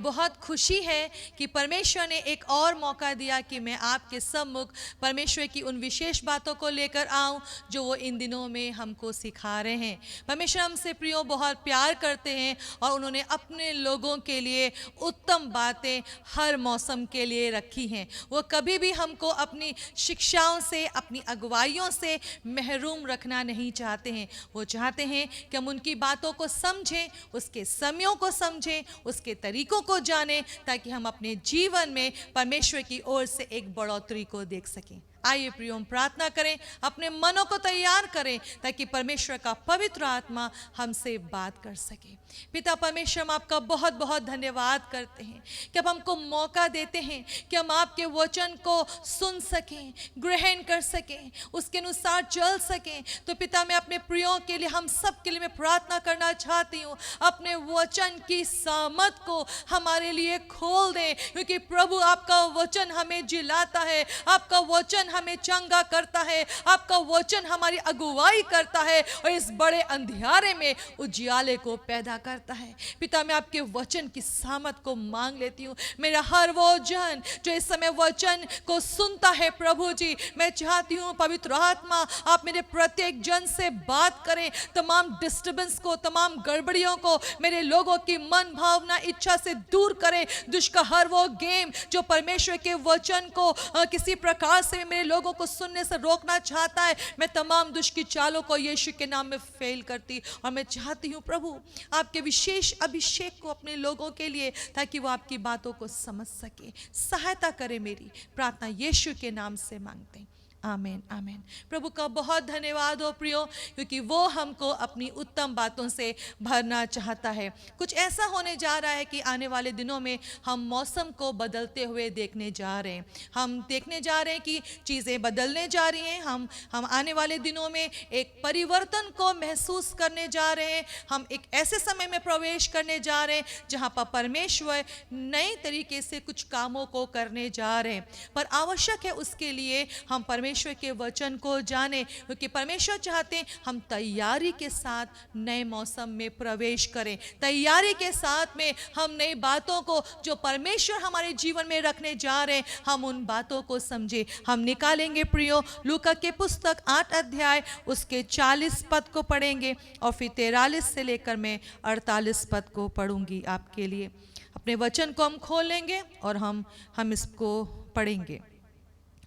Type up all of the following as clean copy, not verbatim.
बहुत खुशी है कि परमेश्वर ने एक और मौका दिया कि मैं आपके सम्मुख परमेश्वर की उन विशेष बातों को लेकर आऊं जो वो इन दिनों में हमको सिखा रहे हैं। परमेश्वर हमसे प्रियो बहुत प्यार करते हैं और उन्होंने अपने लोगों के लिए उत्तम बातें हर मौसम के लिए रखी हैं। वो कभी भी हमको अपनी शिक्षाओं से, अपनी अगुवाइयों से महरूम रखना नहीं चाहते हैं। वो चाहते हैं कि हम उनकी बातों को समझें, उसके समयों को समझें, उसके तरीकों को जानें, ताकि हम अपने जीवन में परमेश्वर की ओर से एक बढ़ोतरी को देख सकें। आइए प्रियो, हम प्रार्थना करें, अपने मनों को तैयार करें ताकि परमेश्वर का पवित्र आत्मा हमसे बात कर सके। पिता परमेश्वर, हम आपका बहुत बहुत धन्यवाद करते हैं कि अब हमको मौका देते हैं कि हम आपके वचन को सुन सकें, ग्रहण कर सकें, उसके अनुसार चल सकें। तो पिता, मैं अपने प्रियों के लिए, हम सब के लिए मैं प्रार्थना करना चाहती हूँ, अपने वचन की सामत को हमारे लिए खोल दें, क्योंकि प्रभु आपका वचन हमें जिलाता है, आपका वचन हमें चंगा करता है, आपका वचन हमारी अगुवाई करता है और इस बड़े अंधियारे में उजियाले को पैदा करता है। पिता, मैं आपके वचन की सामत को मांग लेती हूँ। मेरा हर वो जन जो इस समय वचन को सुनता है, प्रभु जी, मैं चाहती हूँ पवित्र आत्मा आप मेरे प्रत्येक जन से बात करें, तमाम डिस्टर्बेंस को, तमाम गड़बड़ियों को मेरे लोगों की मन भावना इच्छा से दूर करें। दुष्ट का हर वो गेम जो परमेश्वर के वचन को किसी प्रकार से मेरे लोगों को सुनने से रोकना चाहता है, मैं तमाम दुष्ट की चालों को यीशु के नाम में फेल करती और मैं चाहती हूँ प्रभु आपके विशेष अभिषेक को अपने लोगों के लिए, ताकि वो आपकी बातों को समझ सके। सहायता करे, मेरी प्रार्थना यीशु के नाम से मांगते हैं, आमीन आमीन। प्रभु का बहुत धन्यवाद हो प्रियो, क्योंकि वो हमको अपनी उत्तम बातों से भरना चाहता है। कुछ ऐसा होने जा रहा है कि आने वाले दिनों में हम मौसम को बदलते हुए देखने जा रहे हैं। हम देखने जा रहे हैं कि चीज़ें बदलने जा रही हैं। हम आने वाले दिनों में एक परिवर्तन को महसूस करने जा रहे हैं। हम एक ऐसे समय में प्रवेश करने जा रहे हैं जहाँ पर परमेश्वर नए तरीके से कुछ कामों को करने जा रहे हैं। पर आवश्यक है उसके लिए हम परमेश्वर के वचन को जाने, क्योंकि परमेश्वर चाहते हैं हम तैयारी के साथ नए मौसम में प्रवेश करें, तैयारी के साथ में हम नई बातों को जो परमेश्वर हमारे जीवन में रखने जा रहे हैं, हम उन बातों को समझे। हम निकालेंगे प्रियो लूका के पुस्तक 8 अध्याय उसके 40 पद को पढ़ेंगे और फिर 43 से लेकर मैं 48 पद को पढ़ूंगी आपके लिए। अपने वचन को हम खोलेंगे और हम इसको पढ़ेंगे।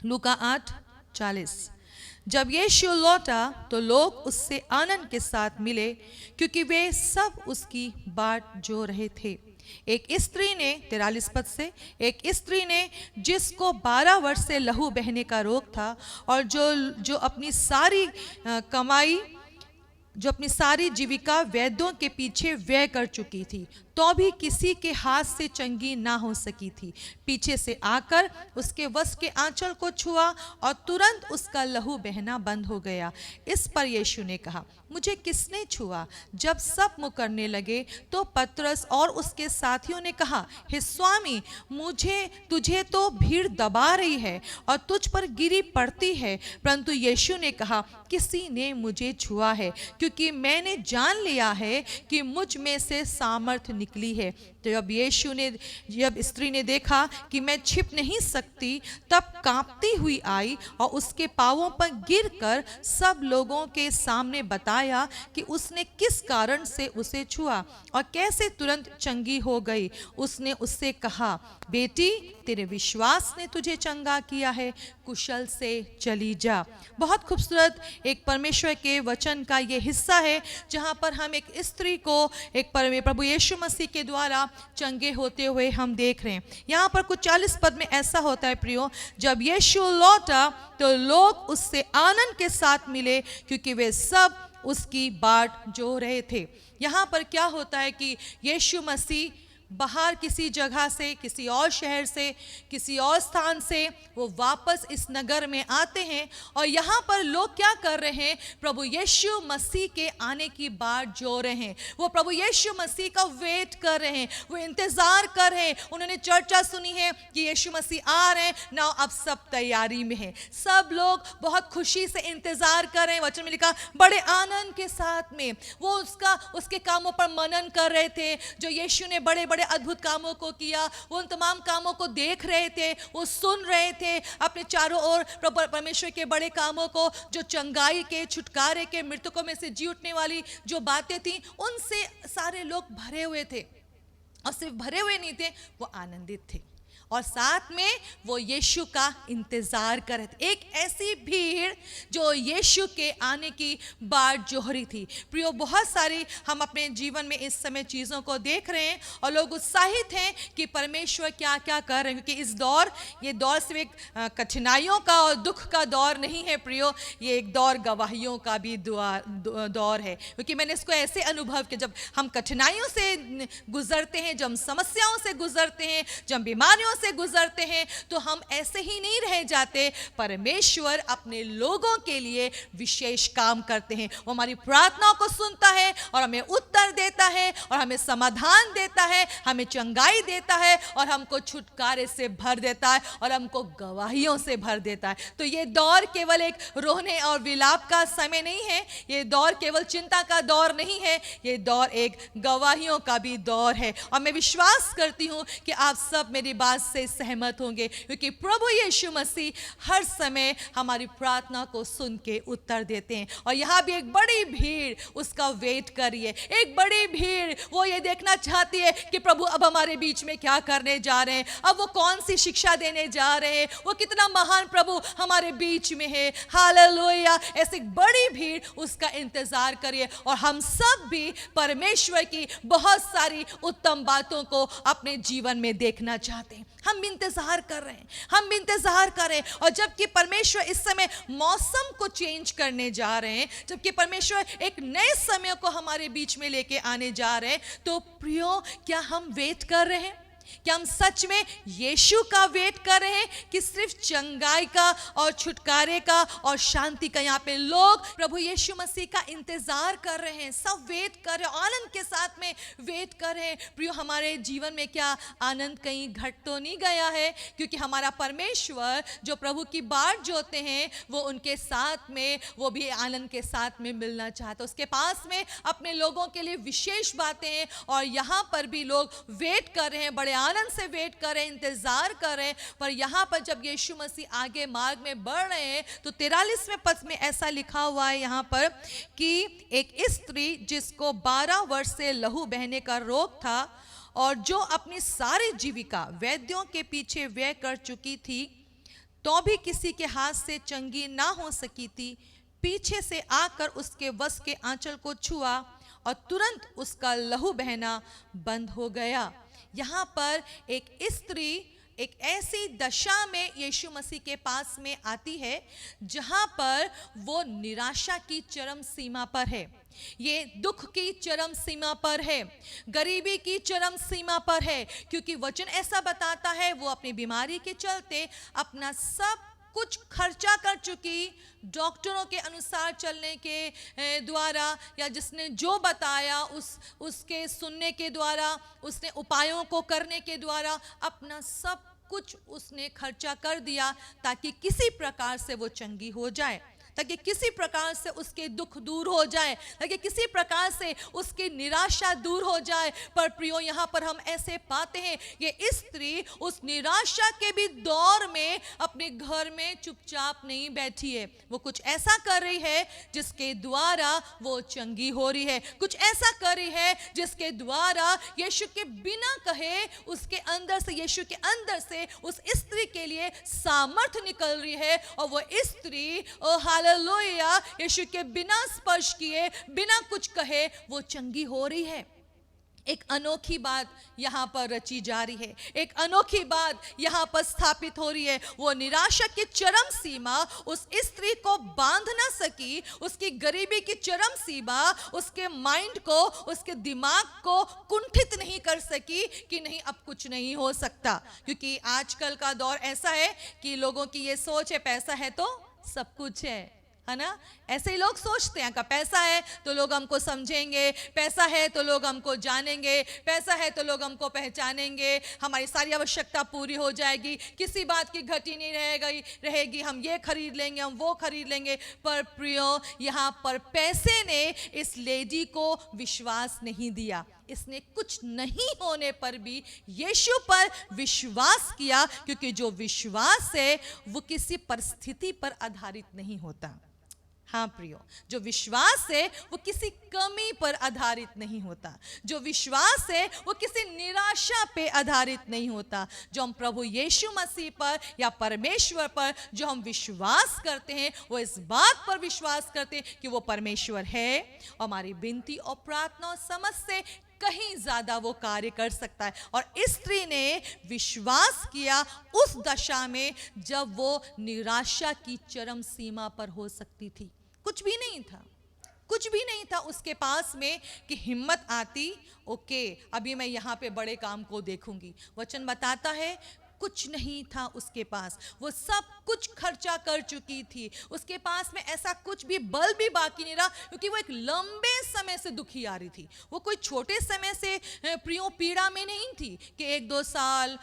लूका 8:40। जब यीशु लौटा तो लोग उससे आनंद के साथ मिले, क्योंकि वे सब उसकी बाट जो रहे थे। एक स्त्री ने 43 पद से, एक स्त्री ने जिसको 12 वर्ष से लहू बहने का रोग था और जो अपनी सारी कमाई, जो अपनी सारी जीविका वैद्यों के पीछे व्यय कर चुकी थी, तो भी किसी के हाथ से चंगी ना हो सकी थी, पीछे से आकर उसके वस्त्र के आंचल को छुआ और तुरंत उसका लहू बहना बंद हो गया। इस पर यीशु ने कहा, मुझे किसने छुआ? जब सब मुकरने लगे तो पतरस और उसके साथियों ने कहा, हे स्वामी, तुझे तो भीड़ दबा रही है और तुझ पर गिरी पड़ती है। परंतु यीशु ने कहा, किसी ने मुझे छुआ है, क्योंकि मैंने जान लिया है कि मुझ में से सामर्थ्य निकली है। तो जब स्त्री ने देखा कि मैं छिप नहीं सकती, तब कांपती हुई आई और उसके पांवों पर गिरकर सब लोगों के सामने बताया कि उसने किस कारण से उसे छुआ और कैसे तुरंत चंगी हो गई। उसने उससे कहा, बेटी, तेरे विश्वास ने तुझे चंगा किया है, कुशल से चली जा। बहुत खूबसूरत एक परमेश्वर के वचन का ये हिस्सा है, जहाँ पर हम एक स्त्री को एक प्रभु यीशु मसीह के द्वारा चंगे होते हुए हम देख रहे हैं। यहाँ पर कुछ 40 पद में ऐसा होता है प्रियो, जब यीशु लौटा तो लोग उससे आनंद के साथ मिले, क्योंकि वे सब उसकी बाट जो रहे थे। यहाँ पर क्या होता है कि यीशु मसीह बाहर किसी जगह से, किसी और शहर से, किसी और स्थान से वो वापस इस नगर में आते हैं और यहाँ पर लोग क्या कर रहे हैं? प्रभु यीशु मसीह के आने की बाट जो रहे हैं। वो प्रभु यीशु मसीह का वेट कर रहे हैं, वो इंतजार कर रहे हैं। उन्होंने चर्चा सुनी है कि यीशु मसीह आ रहे हैं ना, अब सब तैयारी में है। सब लोग बहुत खुशी से इंतजार कर रहे हैं। वचन में लिखा, बड़े आनंद के साथ में वो उसके कामों पर मनन कर रहे थे, जो यीशु ने बड़े बड़े बड़े अद्भुत कामों को किया, वो उन तमाम कामों को देख रहे थे, वो सुन रहे थे अपने चारों ओर प्रभु परमेश्वर के बड़े कामों को, जो चंगाई के, छुटकारे के, मृतकों में से जी उठने वाली जो बातें थी, उनसे सारे लोग भरे हुए थे। और सिर्फ भरे हुए नहीं थे, वो आनंदित थे और साथ में वो यीशु का इंतजार कर रहे थे। एक ऐसी भीड़ जो यीशु के आने की बाट जोहरी थी। प्रियो, बहुत सारी हम अपने जीवन में इस समय चीज़ों को देख रहे हैं और लोग उत्साहित हैं कि परमेश्वर क्या क्या कर रहे हैं, क्योंकि इस दौर, ये दौर सिर्फ एक कठिनाइयों का और दुख का दौर नहीं है प्रियो, ये एक दौर गवाहियों का भी दौर है। क्योंकि मैंने इसको ऐसे अनुभव किया, जब हम कठिनाइयों से गुजरते हैं, जब हम समस्याओं से गुजरते हैं, जब बीमारियों से गुजरते हैं, तो हम ऐसे ही नहीं रह जाते। परमेश्वर अपने लोगों के लिए विशेष काम करते हैं। वो हमारी प्रार्थनाओं को सुनता है और हमें उत्तर देता है और हमें समाधान देता है, हमें चंगाई देता है और हमको छुटकारे से भर देता है और हमको गवाहियों से भर देता है। तो ये दौर केवल एक रोने और विलाप का समय नहीं है, ये दौर केवल चिंता का दौर नहीं है, ये दौर एक गवाहियों का भी दौर है। और मैं विश्वास करती हूँ कि आप सब मेरी बात से सहमत होंगे, क्योंकि प्रभु यीशु मसीह हर समय हमारी प्रार्थना को सुन के उत्तर देते हैं। और यहाँ भी एक बड़ी भीड़ उसका वेट कर रही है, एक बड़ी भीड़ वो ये देखना चाहती है कि प्रभु अब हमारे बीच में क्या करने जा रहे हैं, अब वो कौन सी शिक्षा देने जा रहे हैं, वो कितना महान प्रभु हमारे बीच में है। हालेलुया। ऐसी बड़ी भीड़ उसका इंतजार करिए। और हम सब भी परमेश्वर की बहुत सारी उत्तम बातों को अपने जीवन में देखना चाहते हैं। हम भी इंतजार कर रहे हैं, हम भी इंतजार कर रहे हैं। और जबकि परमेश्वर इस समय मौसम को चेंज करने जा रहे हैं, जबकि परमेश्वर एक नए समय को हमारे बीच में लेके आने जा रहे हैं, तो प्रियो, क्या हम वेट कर रहे हैं? क्या हम सच में यीशु का वेट कर रहे हैं कि सिर्फ चंगाई का और छुटकारे का और शांति का? यहाँ पे लोग प्रभु यीशु मसीह का इंतजार कर रहे हैं, सब वेट कर रहे हैं, आनंद के साथ में वेट कर रहे हैं। प्रियो, हमारे जीवन में क्या आनंद कहीं घट तो नहीं गया है? क्योंकि हमारा परमेश्वर जो प्रभु की बाट जोते हैं, वो उनके साथ में, वो भी आनंद के साथ में मिलना चाहता है। उसके पास में अपने लोगों के लिए विशेष बातें हैं और यहाँ पर भी लोग वेट कर रहे हैं, बड़े आनंद से वेट कर रहे हैं, इंतजार कर रहे हैं। पर यहाँ पर जब यीशु मसीह आगे मार्ग में बढ़ रहे हैं, तो 43वें पद में ऐसा लिखा हुआ है यहाँ पर कि एक स्त्री जिसको 12 वर्ष से लहू बहने का रोग था और जो अपनी सारी जीविका वैद्यों के पीछे व्यय कर चुकी थी, तो भी किसी के हाथ से चंगी ना हो सकी थी, पीछे से आकर उसके वस्त्र के आंचल को छुआ और तुरंत उसका लहू बहना बंद हो गया। यहाँ पर एक स्त्री एक ऐसी दशा में यीशु मसीह के पास में आती है जहाँ पर वो निराशा की चरम सीमा पर है, ये दुख की चरम सीमा पर है, गरीबी की चरम सीमा पर है। क्योंकि वचन ऐसा बताता है वो अपनी बीमारी के चलते अपना सब कुछ खर्चा कर चुकी, डॉक्टरों के अनुसार चलने के द्वारा या जिसने जो बताया उसके सुनने के द्वारा, उसने उपायों को करने के द्वारा अपना सब कुछ उसने खर्चा कर दिया ताकि किसी प्रकार से वो चंगी हो जाए, ताकि किसी प्रकार से उसके दुख दूर हो जाए, ताकि किसी प्रकार से उसकी निराशा दूर हो जाए। पर प्रियो, यहाँ पर हम ऐसे पाते हैं ये स्त्री उस निराशा के भी दौर में अपने घर में चुपचाप नहीं बैठी है, वो कुछ ऐसा कर रही है जिसके द्वारा वो चंगी हो रही है, कुछ ऐसा कर रही है जिसके द्वारा यीशु के बिना कहे उसके अंदर से, यीशु के अंदर से उस स्त्री के लिए सामर्थ्य निकल रही है। और वो स्त्री हालेलुया, यीशु के बिना स्पर्श किए, बिना कुछ कहे वो चंगी हो रही है। एक अनोखी बात यहाँ पर रची जा रही है, एक अनोखी बात यहाँ पर स्थापित हो रही है। वो निराशा की चरम सीमा उस स्त्री को बांध ना सकी, उसकी गरीबी की चरम सीमा उसके माइंड को, उसके दिमाग को कुंठित नहीं कर सकी कि नहीं अब कुछ नहीं हो सकता। क्योंकि आजकल का दौर ऐसा है कि लोगों की ये सोच है पैसा है तो सब कुछ है ना? ऐसे ही लोग सोचते हैं कि पैसा है तो लोग हमको समझेंगे, पैसा है तो लोग हमको जानेंगे, पैसा है तो लोग हमको पहचानेंगे, हमारी सारी आवश्यकता पूरी हो जाएगी, किसी बात की घटी नहीं रहेगी, हम ये खरीद लेंगे, हम वो खरीद लेंगे। पर प्रियो, यहाँ पर पैसे ने इस लेडी को विश्वास नहीं दिया, इसने कुछ नहीं होने पर भी यीशु पर विश्वास किया, क्योंकि जो विश्वास है वो किसी परिस्थिति पर आधारित नहीं होता। हाँ प्रियो, जो विश्वास है वो किसी कमी पर आधारित नहीं होता। जो विश्वास है वो किसी निराशा पे आधारित नहीं होता। जो हम प्रभु यीशु मसीह पर या परमेश्वर पर जो हम विश्वास करते हैं, वो इस बात पर विश्वास करते हैं कि वो परमेश्वर है और हमारी विनती और प्रार्थना और समझ से कहीं ज्यादा वो कार्य कर सकता है। और इस स्त्री ने विश्वास किया उस दशा में जब वो निराशा की चरम सीमा पर हो सकती थी। कुछ भी नहीं था, कुछ भी नहीं था उसके पास में कि हिम्मत आती, ओके अभी मैं यहाँ पे बड़े काम को देखूंगी। वचन बताता है कुछ नहीं था उसके पास, वो सब कुछ खर्चा कर चुकी थी। उसके पास में ऐसा कुछ भी बल भी बाकी नहीं रहा, क्योंकि वो एक लंबे समय से दुखी आ रही थी। वो कोई छोटे समय से प्रियो पीड़ा में नहीं थी कि 1-2 साल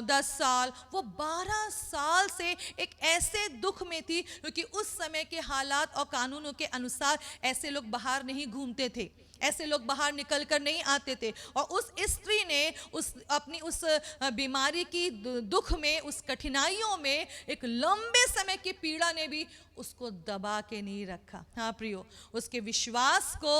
10 साल, वो 12 साल से एक ऐसे दुख में थी, क्योंकि उस समय के हालात और कानूनों के अनुसार ऐसे लोग बाहर नहीं घूमते थे, ऐसे लोग बाहर निकल कर नहीं आते थे। और उस स्त्री ने अपनी उस बीमारी की दुख में, उस कठिनाइयों में, एक लंबे समय की पीड़ा ने भी उसको दबा के नहीं रखा। हाँ प्रियो, उसके विश्वास को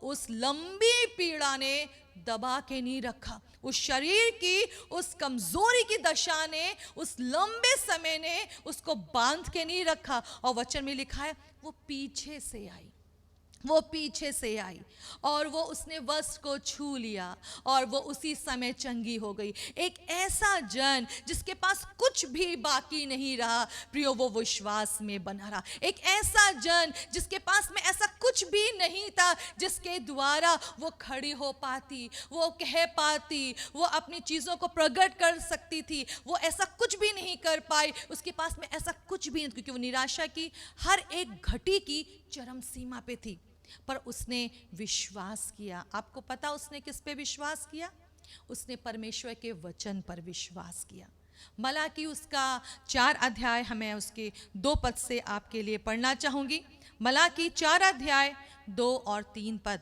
उस लंबी पीड़ा ने दबा के नहीं रखा। उस शरीर की उस कमजोरी की दशा ने, उस लंबे समय ने उसको बांध के नहीं रखा। और वचन में लिखा है वो पीछे से आई, वो पीछे से आई और वो उसने वस्त्र को छू लिया और वो उसी समय चंगी हो गई। एक ऐसा जन जिसके पास कुछ भी बाकी नहीं रहा प्रियो, वो विश्वास में बना रहा। एक ऐसा जन जिसके पास में ऐसा कुछ भी नहीं था जिसके द्वारा वो खड़ी हो पाती, वो कह पाती, वो अपनी चीज़ों को प्रकट कर सकती थी। वो ऐसा कुछ भी नहीं कर पाई, उसके पास में ऐसा कुछ भी नहीं, क्योंकि वो निराशा की हर एक घटी की चरम सीमा पे थी। पर उसने विश्वास किया। आपको पता उसने किस पे विश्वास किया? उसने परमेश्वर के वचन पर विश्वास किया। मलाकी उसका 4 अध्याय, हमें उसके 2 पद से आपके लिए पढ़ना चाहूंगी। मलाकी 4 अध्याय 2 और 3 पद।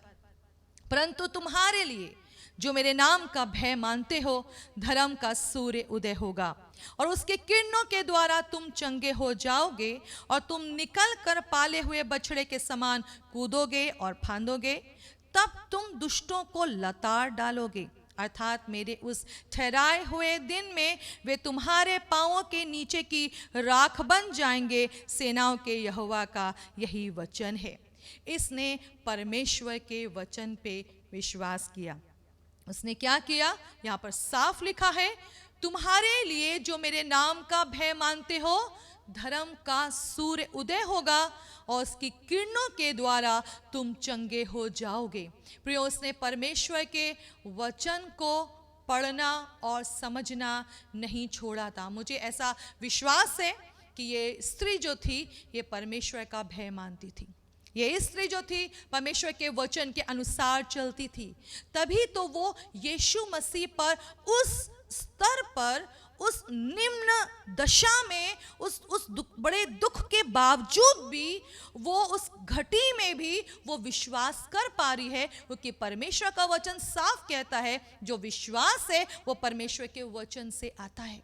परंतु तुम्हारे लिए जो मेरे नाम का भय मानते हो, धर्म का सूर्य उदय होगा और उसके किरणों के द्वारा तुम चंगे हो जाओगे और तुम निकल कर पाले हुए बछड़े के समान कूदोगे और फांदोगे। तब तुम दुष्टों को लताड़ डालोगे, अर्थात मेरे उस ठहराए हुए दिन में वे तुम्हारे पांवों के नीचे की राख बन जाएंगे। सेनाओं के यहोवा का यही वचन है। इसने परमेश्वर के वचन पे विश्वास किया। उसने क्या किया? यहाँ पर साफ लिखा है, तुम्हारे लिए जो मेरे नाम का भय मानते हो, धर्म का सूर्य उदय होगा और उसकी किरणों के द्वारा तुम चंगे हो जाओगे। प्रियो, उसने परमेश्वर के वचन को पढ़ना और समझना नहीं छोड़ा था। मुझे ऐसा विश्वास है कि ये स्त्री जो थी ये परमेश्वर का भय मानती थी। ये स्त्री जो थी परमेश्वर के वचन के अनुसार चलती थी। तभी तो वो यीशु मसीह पर उस स्तर पर, उस निम्न दशा में, उस बड़े दुख के बावजूद भी, वो उस घटी में भी वो विश्वास कर पा रही है, क्योंकि परमेश्वर का वचन साफ कहता है जो विश्वास है वो परमेश्वर के वचन से आता है,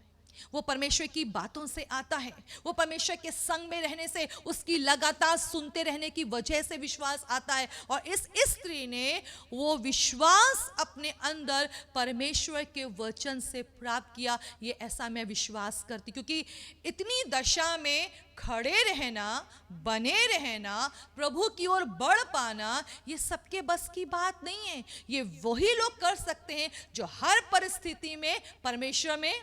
वो परमेश्वर की बातों से आता है, वो परमेश्वर के संग में रहने से, उसकी लगातार सुनते रहने की वजह से विश्वास आता है। और इस स्त्री ने वो विश्वास अपने अंदर परमेश्वर के वचन से प्राप्त किया। ये ऐसा मैं विश्वास करती, क्योंकि इतनी दशा में खड़े रहना, बने रहना, प्रभु की ओर बढ़ पाना, ये सबके बस की बात नहीं है। ये वही लोग कर सकते हैं जो हर परिस्थिति में परमेश्वर में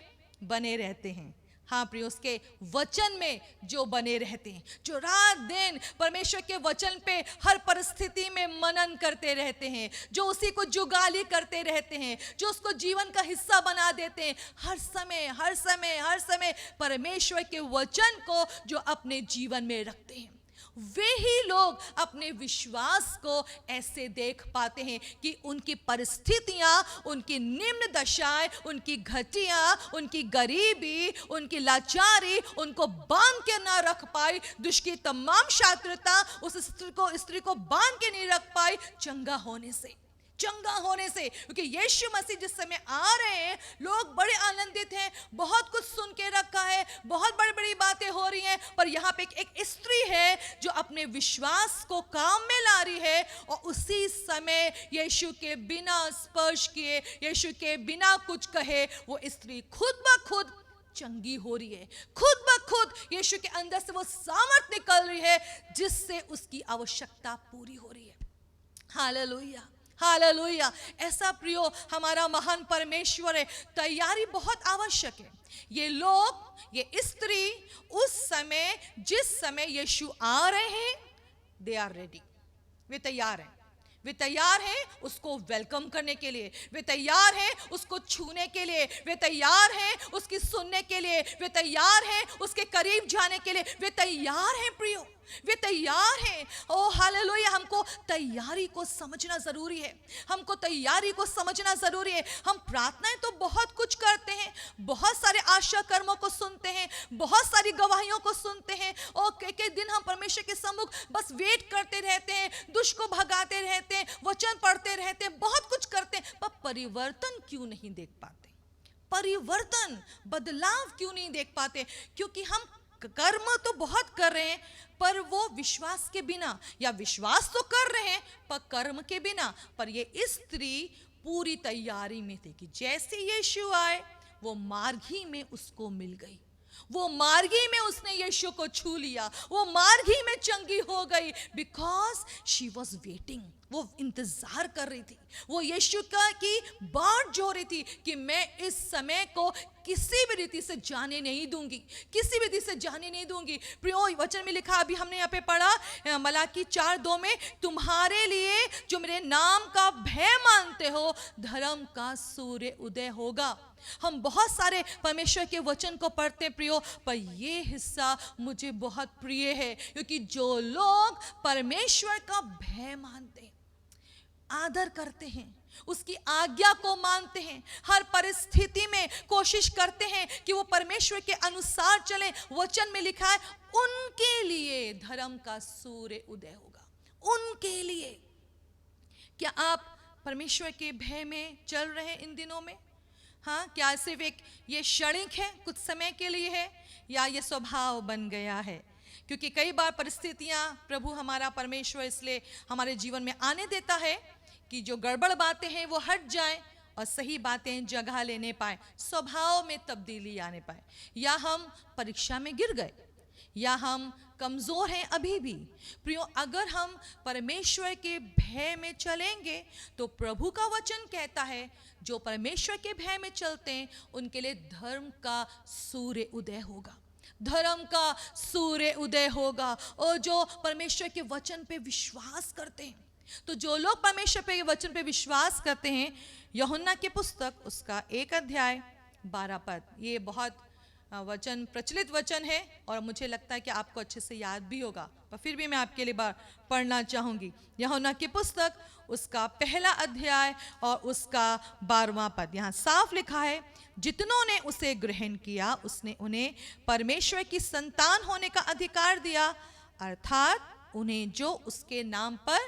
बने रहते हैं। हाँ प्रिय, उसके वचन में जो बने रहते हैं, जो रात दिन परमेश्वर के वचन पे हर परिस्थिति में मनन करते रहते हैं, जो उसी को जुगाली करते रहते हैं, जो उसको जीवन का हिस्सा बना देते हैं, हर समय परमेश्वर के वचन को जो अपने जीवन में रखते हैं, वे ही लोग अपने विश्वास को ऐसे देख पाते हैं कि उनकी परिस्थितियां, उनकी निम्न दशाएं, उनकी घटियां, उनकी गरीबी, उनकी लाचारी उनको बांध के ना रख पाई। दुष्ट की तमाम शात्रता उस स्त्री को बांध के नहीं रख पाई चंगा होने से, चंगा होने से, क्योंकि यीशु मसीह जिस समय आ रहे हैं लोग बड़े आनंदित हैं, बहुत कुछ सुन के रखा है, बहुत बड़ी बड़ी बातें हो रही हैं, पर यहाँ पे एक स्त्री है जो अपने विश्वास को काम में ला रही है, और उसी समय यीशु के बिना स्पर्श किए, यीशु के बिना कुछ कहे, वो स्त्री खुद ब खुद चंगी हो रही है। खुद ब खुद यीशु के अंदर से वो सामर्थ निकल रही है जिससे उसकी आवश्यकता पूरी हो रही है। Hallelujah, hallelujah. ऐसा प्रियो हमारा महान परमेश्वर है। तैयारी बहुत आवश्यक है। ये लोग, ये स्त्री उस समय, जिस समय यीशु आ रहे हैं, दे आर रेडी, वे तैयार हैं। वे तैयार हैं उसको वेलकम करने के लिए, वे तैयार हैं उसको छूने के लिए, वे तैयार हैं उसकी सुनने के लिए, वे तैयार हैं उसके करीब जाने के लिए, वे तैयार हैं प्रियो, वे तैयार हैं। ओ हालेलुया। हमको तैयारी को समझना जरूरी है, हमको तैयारी को समझना जरूरी है। हम प्रार्थनाएं तो बहुत कुछ करते हैं, बहुत सारे आशा कर्मों को सुनते हैं, बहुत सारी गवाहियों को सुनते हैं, और कई दिन हम परमेश्वर के सम्मुख बस वेट करते रहते हैं, दुष्ट को भगाते रहते हैं, वचन पढ़ते रहते हैं, बहुत कुछ करते हैं, पर परिवर्तन क्यों नहीं देख पाते? परिवर्तन, बदलाव क्यों नहीं देख पाते? क्योंकि हम कर्म तो बहुत कर रहे हैं, पर वो विश्वास के बिना, या विश्वास तो कर रहे हैं पर कर्म के बिना। पर ये स्त्री पूरी तैयारी में थी कि जैसे यीशु आए वो मार्ग ही में उसको मिल गई, वो मार्ग ही में उसने यीशु को छू लिया, वो मार्ग ही में चंगी हो गई, बिकॉज शी वॉज वेटिंग। वो इंतजार कर रही थी, वो यीशु का की बाट जो रही थी कि मैं इस समय को किसी भी रीति से जाने नहीं दूंगी, किसी भी रीति से जाने नहीं दूंगी। प्रियो वचन में लिखा, अभी हमने यहाँ पे पढ़ा मलाकी 4:2 में, तुम्हारे लिए जो मेरे नाम का भय मानते हो धर्म का सूर्य उदय होगा। हम बहुत सारे परमेश्वर के वचन को पढ़ते हैं प्रियो, पर ये हिस्सा मुझे बहुत प्रिय है, क्योंकि जो लोग परमेश्वर का भय मानते हैं, आदर करते हैं, उसकी आज्ञा को मानते हैं, हर परिस्थिति में कोशिश करते हैं कि वो परमेश्वर के अनुसार चलें, वचन में लिखा है उनके लिए धर्म का सूर्य उदय होगा। उनके लिए। क्या आप परमेश्वर के भय में चल रहे हैं इन दिनों में? हाँ, क्या सिर्फ एक ये क्षणिक है, कुछ समय के लिए है, या ये स्वभाव बन गया है? क्योंकि कई बार परिस्थितियां प्रभु हमारा परमेश्वर इसलिए हमारे जीवन में आने देता है कि जो गड़बड़ बातें हैं वो हट जाएं और सही बातें जगह लेने पाए, स्वभाव में तब्दीली आने पाए, या हम परीक्षा में गिर गए, या हम कमजोर हैं अभी भी। प्रियो, अगर हम परमेश्वर के भय में चलेंगे तो प्रभु का वचन कहता है जो परमेश्वर के भय में चलते हैं उनके लिए धर्म का सूर्य उदय होगा, धर्म का सूर्य उदय होगा। और जो परमेश्वर के वचन पे विश्वास करते हैं, तो जो लोग परमेश्वर पे वचन पे विश्वास करते हैं, यूहन्ना की पुस्तक उसका 1:12, ये बहुत वचन प्रचलित वचन है और मुझे लगता है कि आपको अच्छे से याद भी होगा, पर फिर भी मैं आपके लिए बार पढ़ना चाहूँगी। यूहन्ना की पुस्तक उसका 1 और उसका 12 यहाँ साफ लिखा है, जितनों ने उसे ग्रहण किया उसने उन्हें परमेश्वर की संतान होने का अधिकार दिया, अर्थात उन्हें जो उसके नाम पर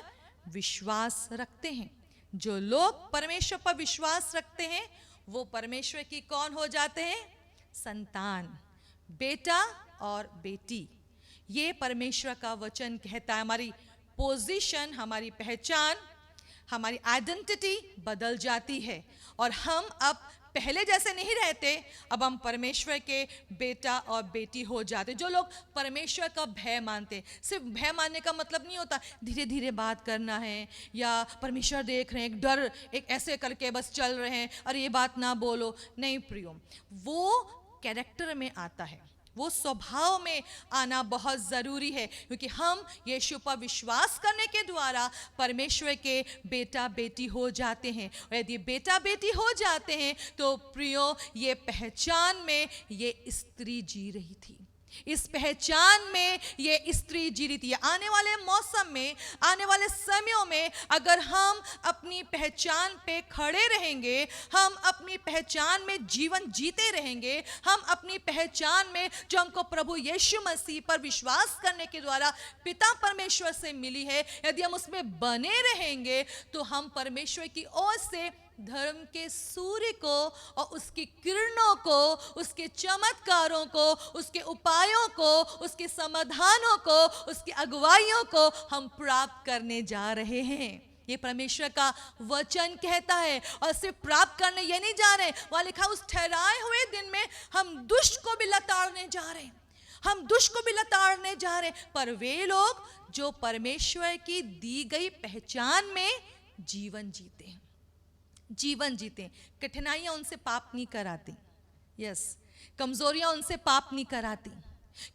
विश्वास रखते हैं। जो लोग परमेश्वर पर विश्वास रखते हैं वो परमेश्वर की कौन हो जाते हैं? संतान, बेटा और बेटी। ये परमेश्वर का वचन कहता है। हमारी पोजीशन, हमारी पहचान, हमारी आइडेंटिटी बदल जाती है और हम अब पहले जैसे नहीं रहते, अब हम परमेश्वर के बेटा और बेटी हो जाते। जो लोग परमेश्वर का भय मानते, सिर्फ भय मानने का मतलब नहीं होता धीरे धीरे बात करना है या परमेश्वर देख रहे हैं, एक डर, एक ऐसे करके बस चल रहे हैं, अरे ये बात ना बोलो। नहीं प्रियो, वो कैरेक्टर में आता है, वो स्वभाव में आना बहुत ज़रूरी है, क्योंकि हम यीशु पर विश्वास करने के द्वारा परमेश्वर के बेटा बेटी हो जाते हैं। और यदि बेटा बेटी हो जाते हैं तो प्रियो, ये पहचान में ये स्त्री जी रही थी, इस पहचान में ये स्त्री जी रही थी। आने वाले मौसम में, आने वाले समयों में अगर हम अपनी पहचान पे खड़े रहेंगे, हम अपनी पहचान में जीवन जीते रहेंगे, हम अपनी पहचान में जो हमको प्रभु यीशु मसीह पर विश्वास करने के द्वारा पिता परमेश्वर से मिली है, यदि हम उसमें बने रहेंगे तो हम परमेश्वर की ओर से धर्म के सूर्य को और उसकी किरणों को, उसके चमत्कारों को, उसके उपायों को, उसके समाधानों को, उसकी अगुवाइयों को हम प्राप्त करने जा रहे हैं। ये परमेश्वर का वचन कहता है। और सिर्फ प्राप्त करने ये नहीं जा रहे, वहां लिखा उस ठहराए हुए दिन में हम दुष्ट को भी लताड़ने जा रहे हैं, हम दुष्ट को भी लताड़ने जा रहे हैं। पर वे लोग जो परमेश्वर की दी गई पहचान में जीवन जीते हैं, जीवन जीते, कठिनाइयां उनसे पाप नहीं कराती, यस, कमजोरियां उनसे पाप नहीं कराती,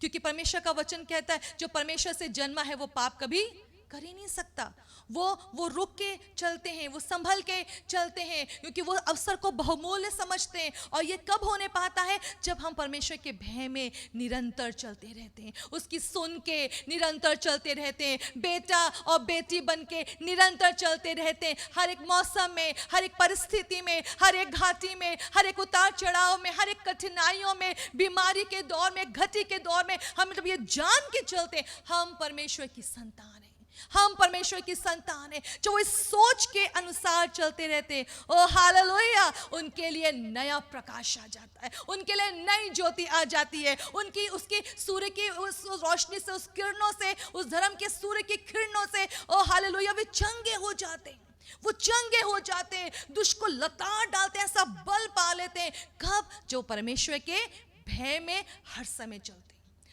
क्योंकि परमेश्वर का वचन कहता है जो परमेश्वर से जन्मा है वो पाप कभी कर ही नहीं सकता। वो रुक के चलते हैं, वो संभल के चलते हैं, क्योंकि वो अवसर को बहुमूल्य समझते हैं। और ये कब होने पाता है? जब हम परमेश्वर के भय में निरंतर चलते रहते हैं, उसकी सुन के निरंतर चलते रहते हैं, बेटा और बेटी बन के निरंतर चलते रहते हैं। हर एक मौसम में, हर एक परिस्थिति में, हर एक घाटी में, हर एक उतार चढ़ाव में, हर एक कठिनाइयों में, बीमारी के दौर में, घटी के दौर में, हम जब ये जान के चलते हैं हम परमेश्वर की संतान है, हम परमेश्वर की संतान है, जो वो इस सोच के अनुसार चलते रहते हैं, ओ हालेलुया, उनके लिए नया प्रकाश आ जाता है, उनके लिए नई ज्योति आ जाती है, उनकी उसकी सूर्य की उस रोशनी से, उस किरणों से, उस धर्म के सूर्य की किरणों से, ओ हालेलुया, वे चंगे हो जाते हैं, वो चंगे हो जाते हैं, दुष्ट को लताड़ डालते हैं, ऐसा बल पा लेते हैं। कब? जो परमेश्वर के भय में हर समय चलते,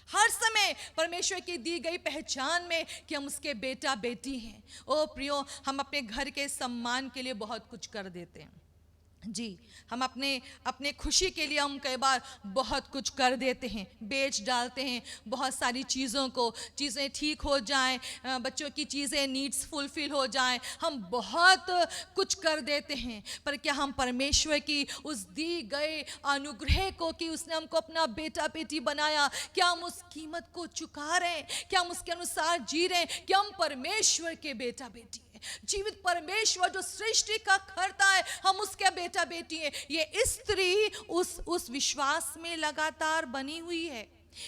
हर समय परमेश्वर की दी गई पहचान में कि हम उसके बेटा बेटी हैं। ओ प्रियो, हम अपने घर के सम्मान के लिए बहुत कुछ कर देते हैं जी, हम अपने खुशी के लिए हम कई बार बहुत कुछ कर देते हैं, बेच डालते हैं बहुत सारी चीज़ों को, चीज़ें ठीक हो जाएं, बच्चों की चीज़ें नीड्स फुलफिल हो जाएं, हम बहुत कुछ कर देते हैं। पर क्या हम परमेश्वर की उस दी गए अनुग्रह को, कि उसने हमको अपना बेटा बेटी बनाया, क्या हम उस कीमत को चुका रहे हैं? क्या हम उसके अनुसार जी रहे हैं? क्या हम परमेश्वर के बेटा बेटी हैं? जीवित परमेश्वर जो सृष्टि का करता है, हम उसके बेटा बेटी हैं। ये स्त्री उस विश्वास में लगातार बनी हुई है,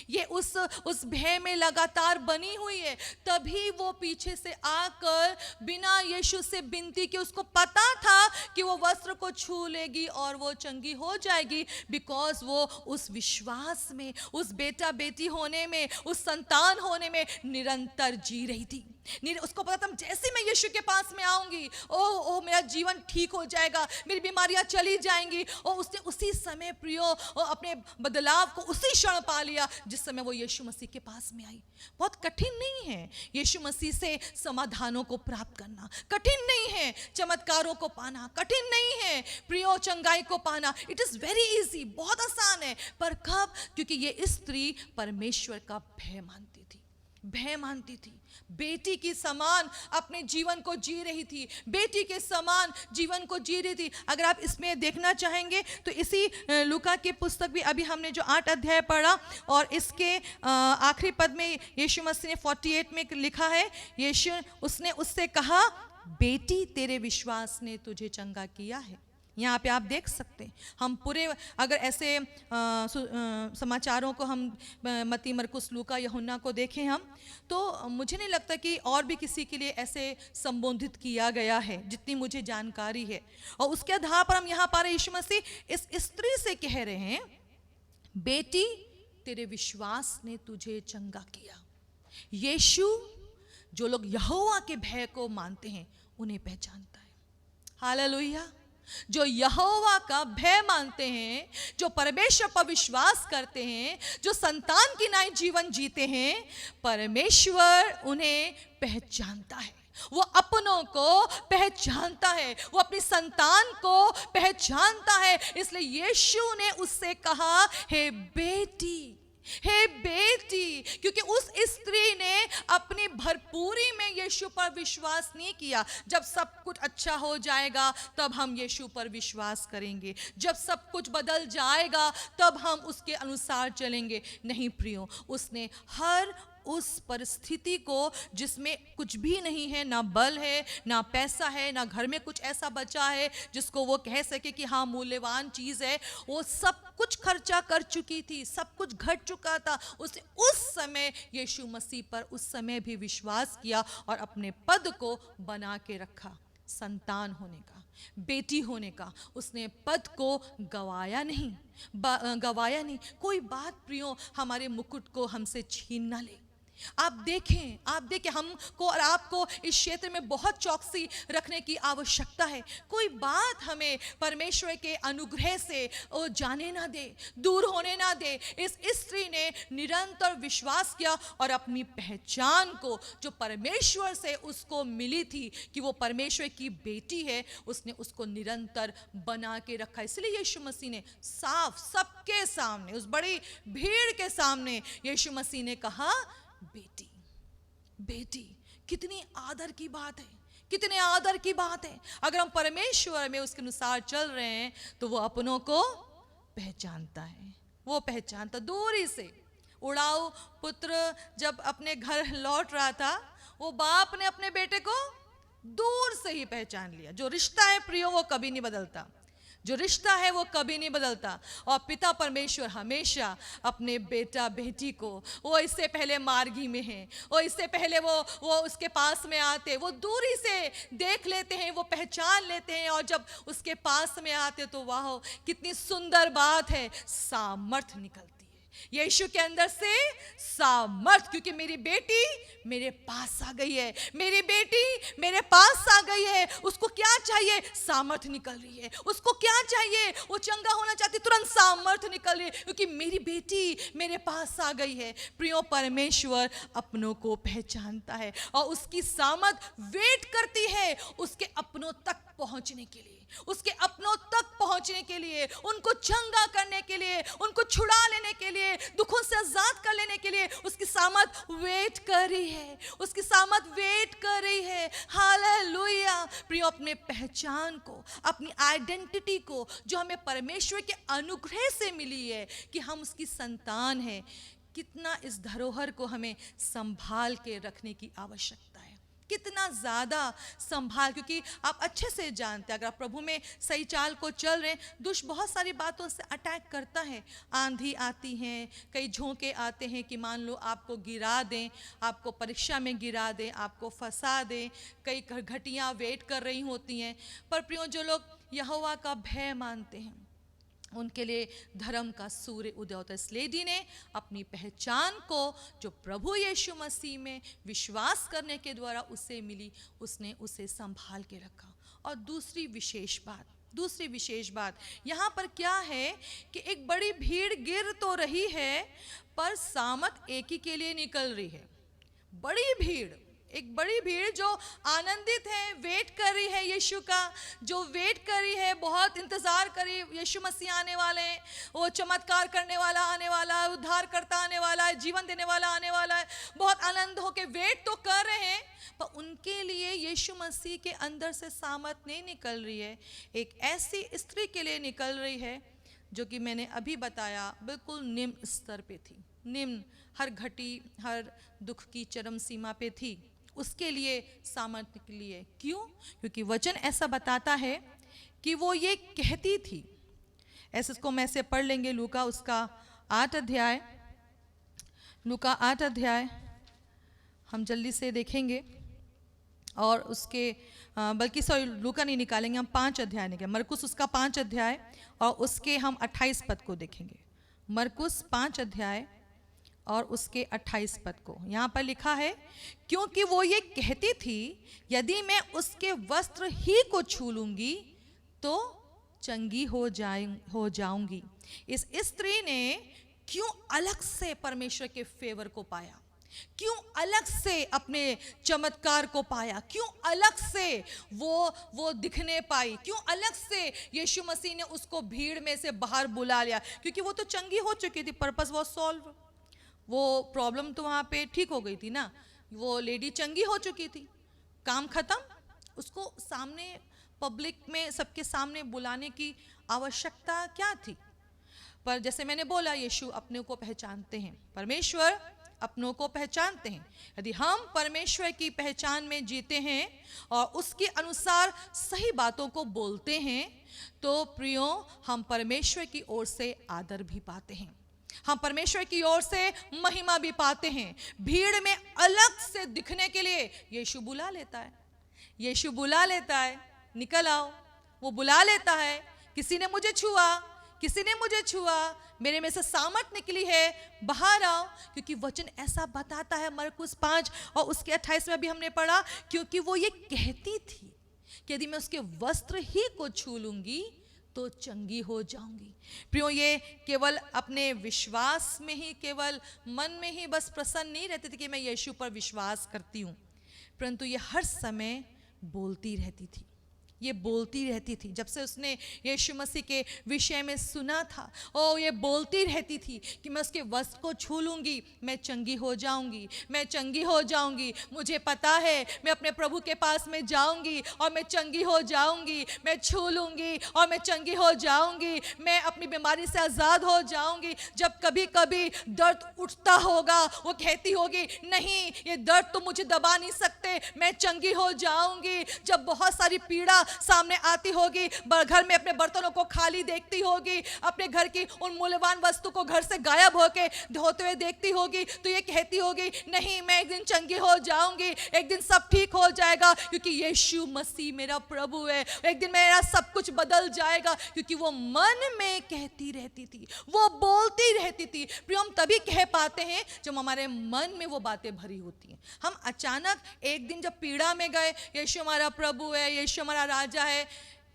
ये उस भय में लगातार बनी हुई है। तभी वो पीछे से आकर बिना यीशु से विनती की, उसको पता था कि वो वस्त्र को छू लेगी और वो चंगी हो जाएगी, बिकॉज वो उस विश्वास में, उस बेटा बेटी होने में, उस संतान होने में निरंतर जी रही थी। उसको पता था जैसे मैं यीशु के पास में आऊंगी, ओ मेरा जीवन ठीक हो जाएगा, मेरी बीमारियां चली जाएंगी। और उसने उसी समय प्रियो अपने बदलाव को उसी क्षण पा लिया जिस समय वो यीशु मसीह के पास में आई। बहुत कठिन नहीं है यीशु मसीह से समाधानों को प्राप्त करना, कठिन नहीं है चमत्कारों को पाना, कठिन नहीं है प्रियो चंगाई को पाना। इट इज वेरी इजी, बहुत आसान है। पर कब? क्योंकि ये स्त्री परमेश्वर का भय मानती थी, भय मानती थी, बेटी की समान अपने जीवन को जी रही थी, बेटी के समान जीवन को जी रही थी। अगर आप इसमें देखना चाहेंगे तो इसी लूका की पुस्तक भी अभी हमने जो 8 अध्याय पढ़ा, और इसके आखिरी पद में यीशु मसीह ने 48 में लिखा है, यीशु उसने उससे कहा, बेटी तेरे विश्वास ने तुझे चंगा किया है। यहाँ पे आप देख सकते हैं, हम पूरे अगर ऐसे समाचारों को हम मत्ती, मरकुस, लूका, यूहन्ना को देखें हम, तो मुझे नहीं लगता कि और भी किसी के लिए ऐसे संबोधित किया गया है जितनी मुझे जानकारी है। और उसके आधार पर हम यहाँ पर यीशु मसीह इस स्त्री से कह रहे हैं, बेटी तेरे विश्वास ने तुझे चंगा किया। यीशु जो लोग यहोवा के भय को मानते हैं उन्हें पहचानता है। हालेलुया। जो यहोवा का भय मानते हैं, जो परमेश्वर पर विश्वास करते हैं, जो संतान की नाई जीवन जीते हैं, परमेश्वर उन्हें पहचानता है, वो अपनों को पहचानता है, वो अपनी संतान को पहचानता है। इसलिए यीशु ने उससे कहा, हे बेटी, हे बेटी, क्योंकि उस स्त्री ने अपनी भरपूरी में यीशु पर विश्वास नहीं किया। जब सब कुछ अच्छा हो जाएगा तब हम यीशु पर विश्वास करेंगे, जब सब कुछ बदल जाएगा तब हम उसके अनुसार चलेंगे। नहीं प्रियो, उसने हर उस परिस्थिति को जिसमें कुछ भी नहीं है, ना बल है, ना पैसा है, ना घर में कुछ ऐसा बचा है जिसको वो कह सके कि हाँ मूल्यवान चीज़ है, वो सब कुछ खर्चा कर चुकी थी, सब कुछ घट चुका था। उसने उस समय यीशु मसीह पर उस समय भी विश्वास किया और अपने पद को बना के रखा। संतान होने का, बेटी होने का, उसने पद को गवाया नहीं, गवाया नहीं। कोई बात प्रियो हमारे मुकुट को हमसे छीन ना ले। आप देखें हमको और आपको इस क्षेत्र में बहुत चौकसी रखने की आवश्यकता है। कोई बात हमें परमेश्वर के अनुग्रह से जाने ना दे, दूर होने ना दे। इस स्त्री ने निरंतर विश्वास किया और अपनी पहचान को जो परमेश्वर से उसको मिली थी कि वो परमेश्वर की बेटी है, उसने उसको निरंतर बना के रखा। इसलिए यीशु मसीह ने साफ सबके सामने, उस बड़ी भीड़ के सामने यीशु मसीह ने कहा, बेटी, बेटी। कितनी आदर की बात है, कितने आदर की बात है। अगर हम परमेश्वर में उसके अनुसार चल रहे हैं तो वो अपनों को पहचानता है, वो पहचानता। दूरी से उड़ाऊ पुत्र जब अपने घर लौट रहा था, वो बाप ने अपने बेटे को दूर से ही पहचान लिया। जो रिश्ता है प्रियो वो कभी नहीं बदलता, जो रिश्ता है वो कभी नहीं बदलता। और पिता परमेश्वर हमेशा अपने बेटा बेटी को, वो इससे पहले मार्गी में है, वो इससे पहले वो उसके पास में आते, वो दूरी से देख लेते हैं, वो पहचान लेते हैं। और जब उसके पास में आते तो वाह कितनी सुंदर बात है, सामर्थ निकलती है यीशु के अंदर से, सामर्थ। क्योंकि मेरी बेटी मेरे पास आ गई है, मेरी बेटी मेरे पास आ गई है। उसको क्या चाहिए? सामर्थ निकल रही है। उसको क्या चाहिए? वो चंगा होना चाहती, तुरंत सामर्थ निकल रही है, क्योंकि मेरी बेटी मेरे पास आ गई है। प्रियो, परमेश्वर अपनों को पहचानता है और उसकी सामर्थ वेट करती है उसके अपनों तक पहुंचने के लिए, उसके अपनों तक पहुंचने के लिए, उनको चंगा करने के लिए, उनको छुड़ा लेने के लिए, दुखों से आजाद कर लेने के लिए उसकी सामर्थ वेट कर रही है, उसकी सामर्थ वेट कर रही है। हालेलुया। प्रियो, अपने पहचान को, अपनी आइडेंटिटी को जो हमें परमेश्वर के अनुग्रह से मिली है कि हम उसकी संतान हैं, कितना इस धरोहर को हमें संभाल के रखने की आवश्यकता है, कितना ज़्यादा संभाल। क्योंकि आप अच्छे से जानते हैं, अगर आप प्रभु में सही चाल को चल रहे हैं, दुष्ट बहुत सारी बातों से अटैक करता है। आंधी आती हैं, कई झोंके आते हैं कि मान लो आपको गिरा दें, आपको परीक्षा में गिरा दें, आपको फंसा दें, कई घटियाँ वेट कर रही होती हैं। पर प्रियो, जो लोग यहोवा का भय मानते हैं उनके लिए धर्म का सूर्य उदय होता है। इस लेडी ने अपनी पहचान को जो प्रभु यीशु मसीह में विश्वास करने के द्वारा उसे मिली, उसने उसे संभाल के रखा। और दूसरी विशेष बात यहाँ पर क्या है कि एक बड़ी भीड़ गिर तो रही है पर सामर्थ एक ही के लिए निकल रही है। बड़ी भीड़, एक बड़ी भीड़ जो आनंदित है, वेट कर रही है यीशु का, जो वेट कर रही है, बहुत इंतज़ार कर रही है। यीशु मसीह आने वाले हैं, वो चमत्कार करने वाला आने वाला है, उद्धार करता आने वाला है, जीवन देने वाला आने वाला है। बहुत आनंद होके वेट तो कर रहे हैं, पर उनके लिए यीशु मसीह के अंदर से सामर्थ नहीं निकल रही है। एक ऐसी स्त्री के लिए निकल रही है जो कि मैंने अभी बताया बिल्कुल निम्न स्तर पे थी, निम्न, हर घटी, हर दुख की चरम सीमा पे थी। उसके लिए सामर्थ्य के लिए क्यों? क्योंकि वचन ऐसा बताता है कि वो ये कहती थी। ऐसे इसको मैं से पढ़ लेंगे, लूका उसका 8 अध्याय, लूका 8 अध्याय हम जल्दी से देखेंगे। और उसके बल्कि सॉरी लूका नहीं निकालेंगे, हम 5 अध्याय निकालेंगे। मरकुस उसका 5 अध्याय और उसके हम 28 पद को देखेंगे। मरकुस 5 अध्याय और उसके 28 पद को यहाँ पर लिखा है, क्योंकि वो ये कहती थी, यदि मैं उसके वस्त्र ही को छू लूंगी तो चंगी हो जाऊंगी। इस स्त्री ने क्यों अलग से परमेश्वर के फेवर को पाया, क्यों अलग से अपने चमत्कार को पाया, क्यों अलग से वो दिखने पाई, क्यों अलग से यीशु मसीह ने उसको भीड़ में से बाहर बुला लिया? क्योंकि वो तो चंगी हो चुकी थी, पर्पस वॉज सॉल्व, वो प्रॉब्लम तो वहाँ पे ठीक हो गई थी ना, वो लेडी चंगी हो चुकी थी। काम खत्म, उसको सामने पब्लिक में सबके सामने बुलाने की आवश्यकता क्या थी? पर जैसे मैंने बोला, यीशु अपने को पहचानते हैं, परमेश्वर अपनों को पहचानते हैं। यदि हम परमेश्वर की पहचान में जीते हैं और उसके अनुसार सही बातों को बोलते हैं, तो प्रियो हम परमेश्वर की ओर से आदर भी पाते हैं, हम परमेश्वर की ओर से महिमा भी पाते हैं। भीड़ में अलग से दिखने के लिए यीशु बुला लेता है, यीशु बुला लेता है, निकल आओ। वो बुला लेता है, किसी ने मुझे छुआ, किसी ने मुझे छुआ, मेरे में से सामर्थ निकली है, बाहर आओ। क्योंकि वचन ऐसा बताता है, मरकुस 5 और उसके 28 में भी हमने पढ़ा, क्योंकि वो ये कहती थी कि यदि मैं उसके वस्त्र ही को छू लूंगी तो चंगी हो जाऊंगी। प्रियो, ये केवल अपने विश्वास में ही, केवल मन में ही बस प्रसन्न नहीं रहती थी कि मैं यीशु पर विश्वास करती हूँ, परंतु ये हर समय बोलती रहती थी, ये बोलती रहती थी। जब से उसने यीशु मसीह के विषय में सुना था, ओ ये बोलती रहती थी कि मैं उसके वस्त्र को छू लूंगी, मैं चंगी हो जाऊंगी, मैं चंगी हो जाऊंगी। मुझे पता है मैं अपने प्रभु के पास में जाऊंगी और मैं चंगी हो जाऊंगी, मैं छू लूंगी और मैं चंगी हो जाऊंगी, मैं अपनी बीमारी से आज़ाद हो जाऊंगी। जब कभी कभी दर्द उठता होगा, वो कहती होगी, नहीं ये दर्द तो मुझे दबा नहीं सकते, मैं चंगी हो जाऊंगी। जब बहुत सारी पीड़ा सामने आती होगी, घर में अपने बर्तनों को खाली देखती होगी, अपने घर की उन मूल्यवान वस्तु को घर से गायब होके धोते हुए देखती होगी, तो ये कहती होगी, नहीं मैं एक दिन चंगी हो जाऊंगी, एक दिन सब ठीक हो जाएगा, क्योंकि यीशु मसीह मेरा प्रभु है, एक दिन मेरा सब कुछ बदल जाएगा। क्योंकि वो मन में कहती रहती थी, वो बोलती रहती थी। प्रिय, हम तभी कह पाते हैं जब हमारे मन में वो बातें भरी होती हैं। हम अचानक एक दिन जब पीड़ा में गए, यीशु हमारा प्रभु है, यीशु हमारा राजा है,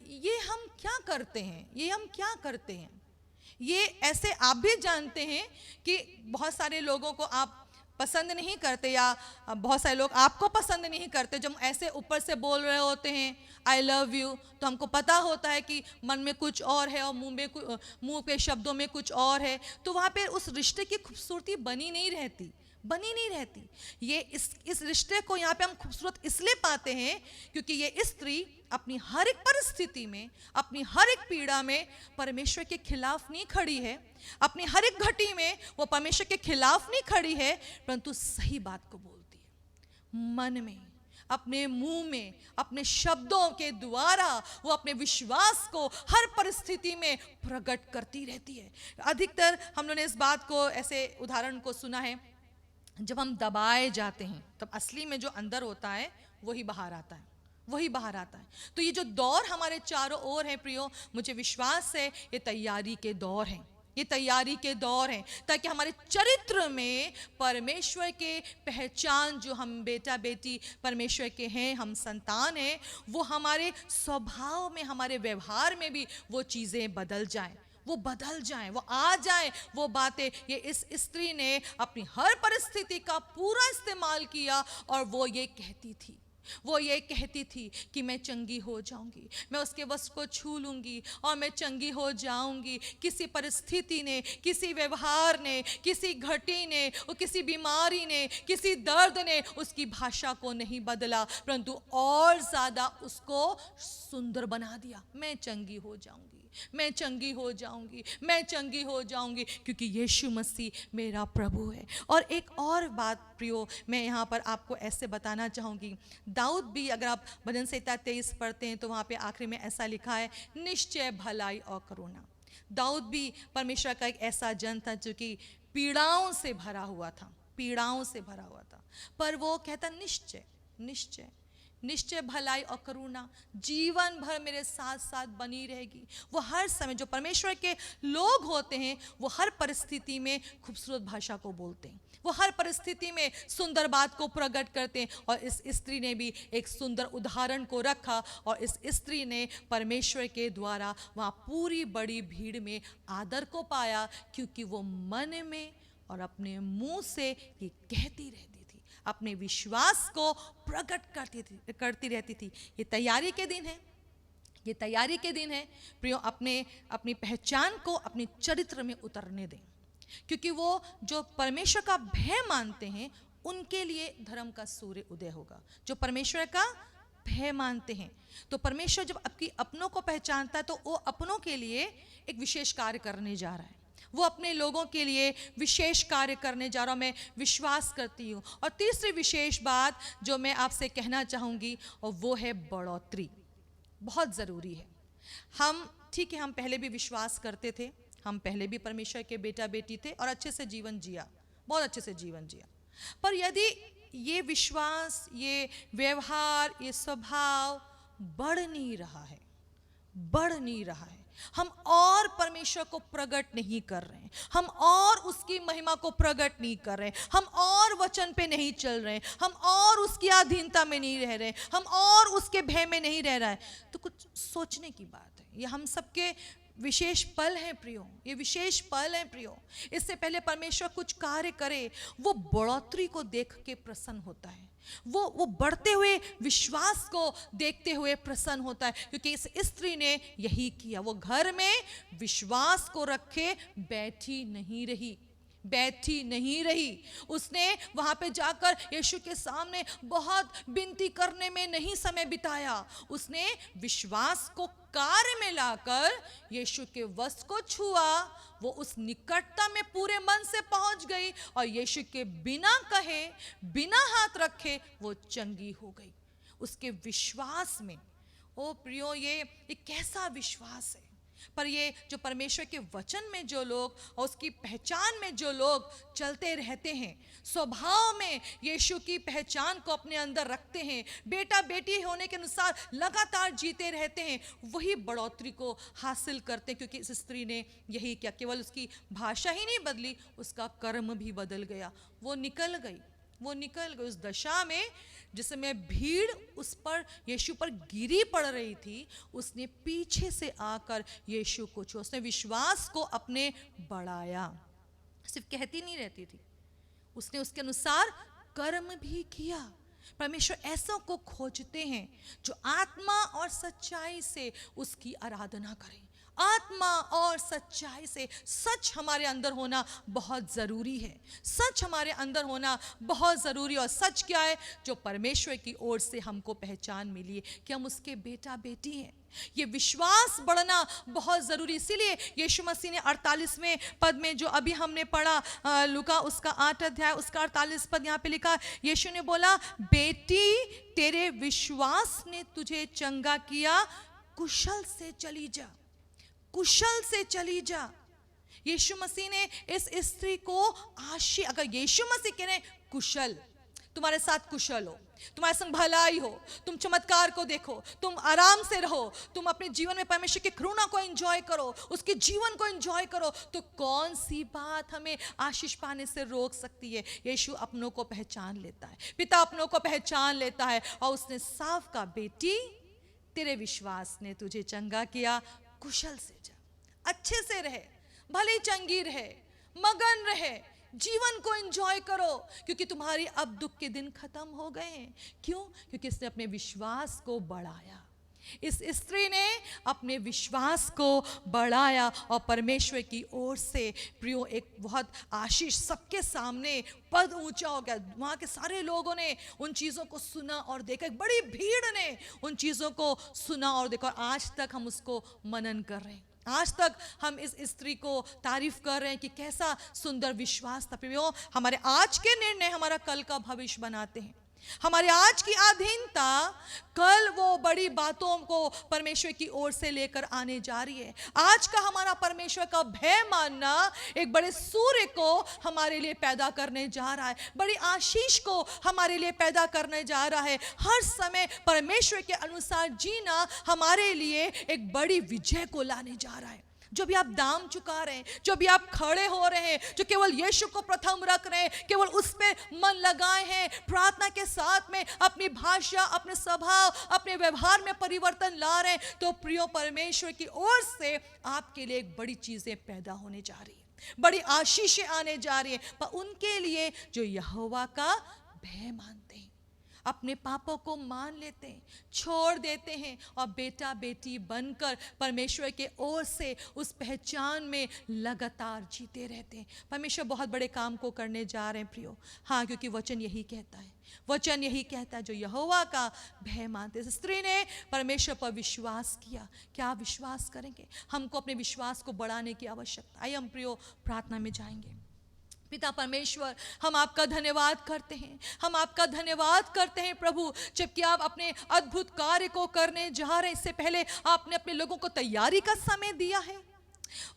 ये हम क्या करते हैं, ये हम क्या करते हैं? ये ऐसे आप भी जानते हैं कि बहुत सारे लोगों को आप पसंद नहीं करते, या बहुत सारे लोग आपको पसंद नहीं करते। जब ऐसे ऊपर से बोल रहे होते हैं आई लव यू, तो हमको पता होता है कि मन में कुछ और है और मुंह पे शब्दों में कुछ और है, तो वहाँ पे उस रिश्ते की खूबसूरती बनी नहीं रहती। ये इस रिश्ते को यहाँ पे हम खूबसूरत इसलिए पाते हैं क्योंकि ये स्त्री अपनी हर एक परिस्थिति में, अपनी हर एक पीड़ा में परमेश्वर के खिलाफ नहीं खड़ी है, अपनी हर एक घटी में वो परमेश्वर के खिलाफ नहीं खड़ी है, परंतु सही बात को बोलती है। मन में, अपने मुंह में, अपने शब्दों के द्वारा वो अपने विश्वास को हर परिस्थिति में प्रकट करती रहती है। अधिकतर हम लोगों ने इस बात को, ऐसे उदाहरण को सुना है, जब हम दबाए जाते हैं तब असली में जो अंदर होता है वही बाहर आता है, वही बाहर आता है। तो ये जो दौर हमारे चारों ओर है प्रियो, मुझे विश्वास है ये तैयारी के दौर हैं, ये तैयारी के दौर हैं, ताकि हमारे चरित्र में परमेश्वर के पहचान, जो हम बेटा बेटी परमेश्वर के हैं, हम संतान हैं, वो हमारे स्वभाव में, हमारे व्यवहार में भी वो चीज़ें बदल जाएं, वो बदल जाएं, वो आ जाएं वो बातें। ये इस स्त्री ने अपनी हर परिस्थिति का पूरा इस्तेमाल किया और वो ये कहती थी कि मैं चंगी हो जाऊंगी, मैं उसके वस्त्र को छू लूंगी और मैं चंगी हो जाऊंगी। किसी परिस्थिति ने, किसी व्यवहार ने, किसी घटी ने, और किसी बीमारी ने, किसी दर्द ने उसकी भाषा को नहीं बदला, परंतु और ज्यादा उसको सुंदर बना दिया। मैं चंगी हो जाऊंगी, मैं चंगी हो जाऊंगी, मैं चंगी हो जाऊंगी, क्योंकि यीशु मसीह मेरा प्रभु है। और एक और बात प्रियो, मैं यहाँ पर आपको ऐसे बताना चाहूँगी, दाऊद भी, अगर आप भजन संहिता 23 पढ़ते हैं तो वहाँ पे आखिरी में ऐसा लिखा है, निश्चय भलाई और करुणा। दाऊद भी परमेश्वर का एक ऐसा जन था जो कि पीड़ाओं से भरा हुआ था, पीड़ाओं से भरा हुआ था, पर वो कहता निश्चय, निश्चय, निश्चय भलाई और करुणा जीवन भर मेरे साथ साथ बनी रहेगी। वो हर समय, जो परमेश्वर के लोग होते हैं, वो हर परिस्थिति में खूबसूरत भाषा को बोलते हैं, वो हर परिस्थिति में सुंदर बात को प्रकट करते हैं। और इस स्त्री ने भी एक सुंदर उदाहरण को रखा, और इस स्त्री ने परमेश्वर के द्वारा वहाँ पूरी बड़ी भीड़ में आदर को पाया, क्योंकि वो मन में और अपने मुंह से ये कहती रहती, अपने विश्वास को प्रकट करती रहती थी। ये तैयारी के दिन है, ये तैयारी के दिन है प्रियो। अपनी पहचान को अपने चरित्र में उतरने दें, क्योंकि वो जो परमेश्वर का भय मानते हैं उनके लिए धर्म का सूर्य उदय होगा, जो परमेश्वर का भय मानते हैं। तो परमेश्वर जब आपकी अपनों को पहचानता है तो वो अपनों के लिए एक विशेष कार्य करने जा रहा है, वो अपने लोगों के लिए विशेष कार्य करने जा रहा हूँ, मैं विश्वास करती हूँ। और तीसरी विशेष बात जो मैं आपसे कहना चाहूँगी और वो है बढ़ोतरी। बहुत ज़रूरी है। हम ठीक है, हम पहले भी विश्वास करते थे, हम पहले भी परमेश्वर के बेटा बेटी थे और अच्छे से जीवन जिया, बहुत अच्छे से जीवन जिया। पर यदि ये विश्वास, ये व्यवहार, ये स्वभाव बढ़ नहीं रहा है, बढ़ नहीं रहा है, हम और परमेश्वर को प्रकट नहीं कर रहे हैं, हम और उसकी महिमा को प्रकट नहीं कर रहे हैं, हम और वचन पे नहीं चल रहे हैं, हम और उसकी अधीनता में नहीं रह रहे हैं, हम और उसके भय में नहीं रह रहा है, तो कुछ सोचने की बात है। ये हम सबके विशेष पल हैं प्रियो, ये विशेष पल हैं प्रियो। इससे पहले परमेश्वर कुछ कार्य करे, वो बढ़ोतरी को देख के प्रसन्न होता है, वो बढ़ते हुए विश्वास को देखते हुए प्रसन्न होता है, क्योंकि इस स्त्री ने यही किया। वो घर में विश्वास को रखे बैठी नहीं रही, बैठी नहीं रही। उसने वहां पे जाकर यीशु के सामने बहुत विनती करने में नहीं समय बिताया, उसने विश्वास को कार्य में लाकर यीशु के वस्त्र को छुआ। वो उस निकटता में पूरे मन से पहुंच गई और यीशु के बिना कहे, बिना हाथ रखे वो चंगी हो गई उसके विश्वास में। ओ प्रियो, ये कैसा विश्वास है। पर ये जो परमेश्वर के वचन में जो लोग और उसकी पहचान में जो लोग चलते रहते हैं, स्वभाव में यीशु की पहचान को अपने अंदर रखते हैं, बेटा बेटी होने के अनुसार लगातार जीते रहते हैं, वही बढ़ोतरी को हासिल करते हैं। क्योंकि इस स्त्री ने यही किया, केवल उसकी भाषा ही नहीं बदली, उसका कर्म भी बदल गया। वो निकल गई उस दशा में जिसमें भीड़ उस पर, यीशु पर गिरी पड़ रही थी। उसने पीछे से आकर यीशु को छुआ, उसने विश्वास को अपने बढ़ाया, सिर्फ कहती नहीं रहती थी, उसने उसके अनुसार कर्म भी किया। परमेश्वर ऐसों को खोजते हैं जो आत्मा और सच्चाई से उसकी आराधना करें। आत्मा और सच्चाई से, सच हमारे अंदर होना बहुत ज़रूरी है, सच हमारे अंदर होना बहुत ज़रूरी। और सच क्या है? जो परमेश्वर की ओर से हमको पहचान मिली है कि हम उसके बेटा बेटी हैं। ये विश्वास बढ़ना बहुत ज़रूरी। इसीलिए यीशु मसीह ने 48वें पद में जो अभी हमने पढ़ा, लूका उसका 8 अध्याय उसका 48 पद, यहाँ पे लिखा, यीशु ने बोला, बेटी तेरे विश्वास ने तुझे चंगा किया, कुशल से चली जा, कुशल से चली जा। यीशु मसीह ने इस स्त्री को आशीष, अगर यीशु मसीह कह रहे कुशल, तुम्हारे साथ कुशल हो, तुम्हारे संग भलाई हो, तुम चमत्कार को देखो, तुम आराम से रहो, तुम अपने जीवन में परमेश्वर की करुणा को एंजॉय करो, उसके जीवन को एंजॉय करो, तो कौन सी बात हमें आशीष पाने से रोक सकती है? यीशु अपनों को पहचान लेता है, पिता अपनों को पहचान लेता है और उसने साफ कहा, बेटी तेरे विश्वास ने तुझे चंगा किया, कुशल से जा, अच्छे से रहे, भले चंगी रहे, मगन रहे, जीवन को एंजॉय करो, क्योंकि तुम्हारी अब दुख के दिन खत्म हो गए हैं। क्यों? क्योंकि इसने अपने विश्वास को बढ़ाया। इस स्त्री ने अपने विश्वास को बढ़ाया और परमेश्वर की ओर से प्रियो एक बहुत आशीष, सबके सामने पद ऊंचा हो गया। वहाँ के सारे लोगों ने उन चीज़ों को सुना और देखा, एक बड़ी भीड़ ने उन चीज़ों को सुना और देखा। आज तक हम उसको मनन कर रहे हैं, आज तक हम इस स्त्री को तारीफ कर रहे हैं कि कैसा सुंदर विश्वास था। प्रियो, हमारे आज के निर्णय हमारा कल का भविष्य बनाते हैं। हमारे आज की अधीनता कल वो बड़ी बातों को परमेश्वर की ओर से लेकर आने जा रही है। आज का हमारा परमेश्वर का भय मानना एक बड़े सूर्य को हमारे लिए पैदा करने जा रहा है, बड़ी आशीष को हमारे लिए पैदा करने जा रहा है। हर समय परमेश्वर के अनुसार जीना हमारे लिए एक बड़ी विजय को लाने जा रहा है। जो भी आप दाम चुका रहे हैं, जो भी आप खड़े हो रहे हैं, जो केवल यीशु को प्रथम रख रहे हैं, केवल उस पे मन लगाए हैं, प्रार्थना के साथ में अपनी भाषा, अपने स्वभाव, अपने व्यवहार में परिवर्तन ला रहे हैं, तो प्रियो परमेश्वर की ओर से आपके लिए एक बड़ी चीजें पैदा होने जा रही है, बड़ी आशीषें आने जा रही है। पर उनके लिए जो यहोवा का भय मानते हैं, अपने पापों को मान लेते हैं, छोड़ देते हैं और बेटा बेटी बनकर परमेश्वर के ओर से उस पहचान में लगातार जीते रहते हैं। परमेश्वर बहुत बड़े काम को करने जा रहे हैं प्रियो। हाँ, क्योंकि वचन यही कहता है, वचन यही कहता है, जो यहोवा का भय मानते। इस स्त्री ने परमेश्वर पर विश्वास किया। क्या आप विश्वास करेंगे? हमको अपने विश्वास को बढ़ाने की आवश्यकता। आइए हम प्रियो प्रार्थना में जाएंगे। पिता परमेश्वर, हम आपका धन्यवाद करते हैं, हम आपका धन्यवाद करते हैं प्रभु, जबकि आप अपने अद्भुत कार्य को करने जा रहे हैं, इससे पहले आपने अपने लोगों को तैयारी का समय दिया है।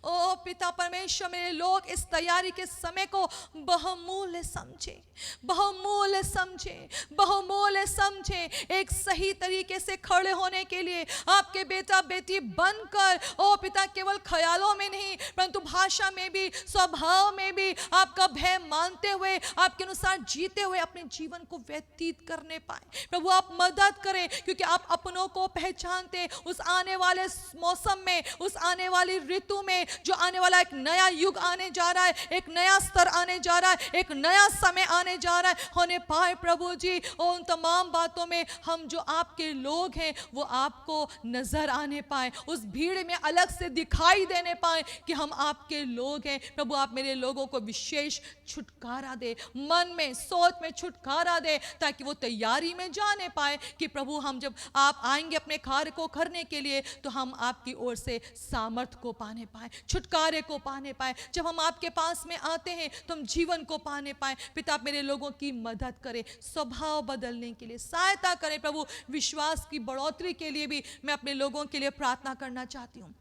ओ पिता परमेश्वर, मेरे लोग इस तैयारी के समय को बहुमूल्य समझे, बहुमूल्य समझे, बहुमूल्य समझे। एक सही तरीके से खड़े होने के लिए आपके बेटा बेटी बनकर, ओ पिता, केवल ख्यालों में नहीं परंतु भाषा में भी, स्वभाव में भी आपका भय मानते हुए, आपके अनुसार जीते हुए अपने जीवन को व्यतीत करने पाए। प्रभु आप मदद करें, क्योंकि आप अपनों को पहचानते। उस आने वाले मौसम में, उस आने वाली ऋतु में, जो आने वाला एक नया युग आने जा रहा है, एक नया स्तर आने जा रहा है, एक नया समय आने जा रहा है, होने पाए प्रभु जी। और उन तमाम बातों में हम जो आपके लोग हैं वो आपको नजर आने पाए, उस भीड़ में अलग से दिखाई देने पाए कि हम आपके लोग हैं। प्रभु आप मेरे लोगों को विशेष छुटकारा दे, मन में सोच में छुटकारा दे, ताकि वो तैयारी में जाने पाए कि प्रभु हम जब आप आएंगे अपने कार्य को करने के लिए, तो हम आपकी ओर से सामर्थ को पाने पाए, छुटकारे को पाने पाए। जब हम आपके पास में आते हैं तो हम जीवन को पाने पाए। पिता आप मेरे लोगों की मदद करें, स्वभाव बदलने के लिए सहायता करें प्रभु। विश्वास की बढ़ोतरी के लिए भी मैं अपने लोगों के लिए प्रार्थना करना चाहती हूँ।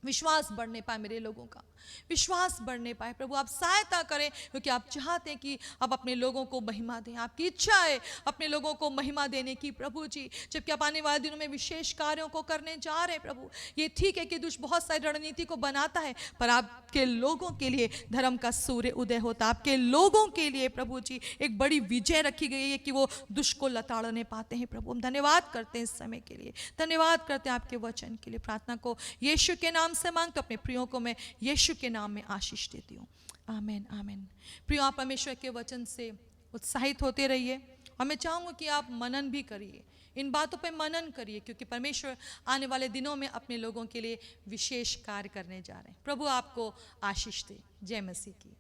विश्वास बढ़ने पाए मेरे लोगों का, विश्वास बढ़ने पाए प्रभु आप सहायता करें, क्योंकि आप चाहते हैं कि आप अपने लोगों को महिमा दें। आपकी इच्छा है अपने लोगों को महिमा देने की प्रभु जी। जबकि आप आने वाले दिनों में विशेष कार्यों को करने जा रहे हैं प्रभु। ये ठीक है कि दुष्ट बहुत सारी रणनीति को बनाता है, पर आपके लोगों के लिए धर्म का सूर्य उदय होता। आपके लोगों के लिए प्रभु जी एक बड़ी विजय रखी गई है कि वो दुष्ट को लताड़ने पाते हैं। प्रभु हम धन्यवाद करते हैं इस समय के लिए, धन्यवाद करते हैं आपके वचन के लिए। प्रार्थना को यीशु के नाम से मांग, तो अपने प्रियों को मैं यीशु के नाम में आशीष देती हूँ। आमीन आमीन। प्रियो आप परमेश्वर के वचन से उत्साहित होते रहिए, और मैं चाहूँगा कि आप मनन भी करिए, इन बातों पे मनन करिए, क्योंकि परमेश्वर आने वाले दिनों में अपने लोगों के लिए विशेष कार्य करने जा रहे हैं। प्रभु आपको आशीष दे। जय मसीह की।